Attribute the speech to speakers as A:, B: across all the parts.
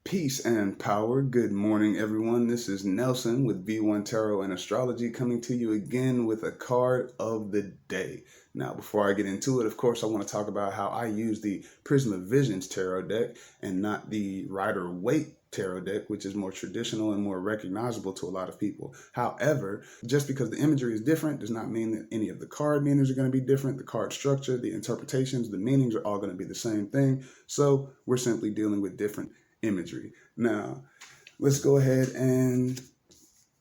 A: Peace and power. Good morning, everyone. This is Nelson with V1 Tarot and Astrology coming to you again with a card of the day. Now, before I get into it, of course, I want to talk about how I use the Prism of Visions tarot deck and not the Rider-Waite tarot deck, which is more traditional and more recognizable to a lot of people. However, just because the imagery is different does not mean that any of the card meanings are going to be different. The card structure, the interpretations, the meanings are all going to be the same thing. So we're simply dealing with different imagery. Now, let's go ahead and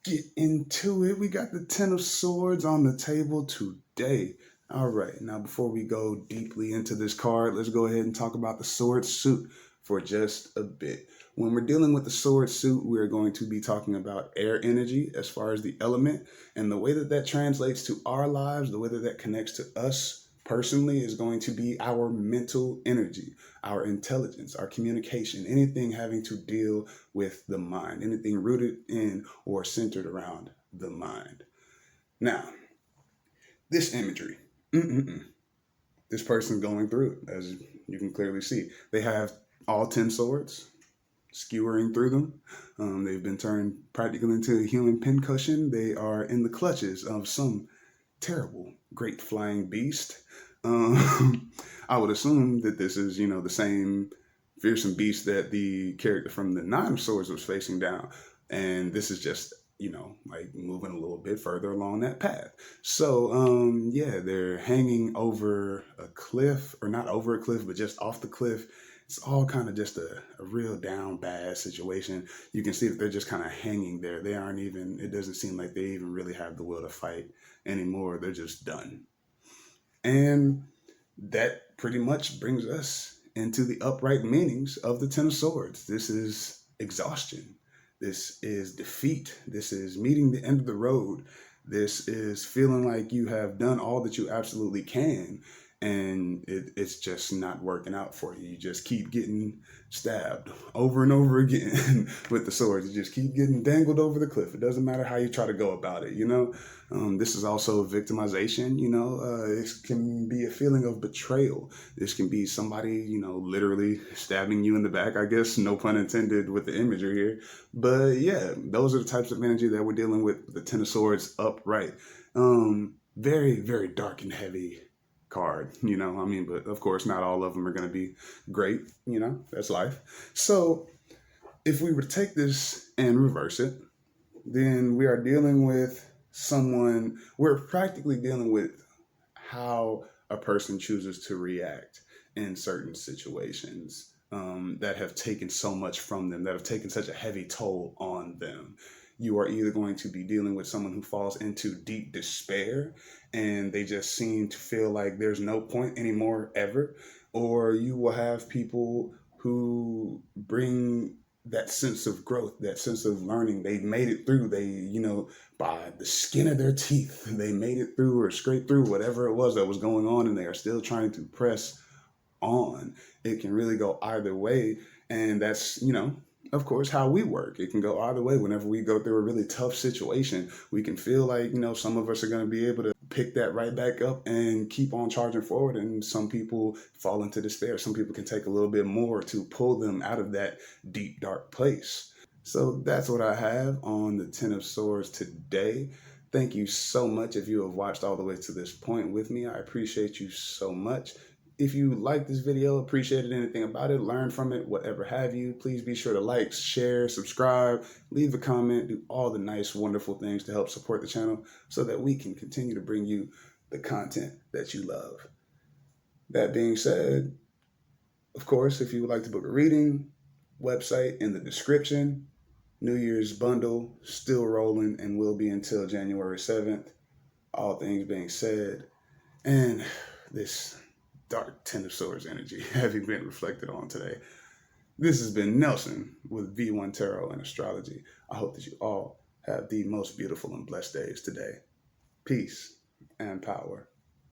A: get into it. We got the Ten of Swords on the table today. All right, now before we go deeply into this card, let's go ahead and talk about the sword suit for just a bit. When we're dealing with the sword suit, we're going to be talking about air energy as far as the element, and the way that that translates to our lives, the way that that connects to us personally is going to be our mental energy, our intelligence, our communication, anything having to deal with the mind, anything rooted in or centered around the mind. Now, this imagery, this person's going through it, as you can clearly see. They have all 10 swords skewering through them. They've been turned practically into a human pincushion. They are in the clutches of some terrible, great flying beast. I would assume that this is, the same fearsome beast that the character from the Nine of Swords was facing down. And this is just, like moving a little bit further along that path. So, yeah, they're hanging over a cliff, or not over a cliff, but just off the cliff. It's all kind of just a real down bad situation. You can see that they're just kind of hanging there. They aren't even, it doesn't seem like they even really have the will to fight anymore. They're just done. And that pretty much brings us into the upright meanings of the Ten of Swords. This is exhaustion. This is defeat. This is meeting the end of the road. This is feeling like you have done all that you absolutely can, and it's just not working out for you. You just keep getting stabbed over and over again with the swords. You just keep getting dangled over the cliff. It doesn't matter how you try to go about it, This is also victimization, It can be a feeling of betrayal. This can be somebody, literally stabbing you in the back, I guess, no pun intended with the imagery here. But yeah, those are the types of energy that we're dealing with the Ten of Swords upright. Very, very dark and heavy card, but of course not all of them are going to be great, that's life. So if we were to take this and reverse it, then we are dealing with we're practically dealing with how a person chooses to react in certain situations that have taken so much from them, that have taken such a heavy toll on them. You are either going to be dealing with someone who falls into deep despair and they just seem to feel like there's no point anymore ever, or you will have people who bring that sense of growth, that sense of learning. They've made it through. They, by the skin of their teeth, they made it through or scraped through whatever it was that was going on, and they are still trying to press on. It can really go either way, and that's, of course, how we work. It can go either way. Whenever we go through a really tough situation, we can feel like, some of us are going to be able to pick that right back up and keep on charging forward. And some people fall into despair. Some people can take a little bit more to pull them out of that deep, dark place. So that's what I have on the Ten of Swords today. Thank you so much if you have watched all the way to this point with me. I appreciate you so much. If you like this video, appreciated anything about it, learned from it, whatever have you, please be sure to like, share, subscribe, leave a comment, do all the nice, wonderful things to help support the channel so that we can continue to bring you the content that you love. That being said, of course, if you would like to book a reading, website in the description. New Year's bundle still rolling and will be until January 7th. All things being said, and this dark Ten of Swords energy having been reflected on today. This has been Nelson with V1 Tarot and Astrology. I hope that you all have the most beautiful and blessed days today. Peace and power.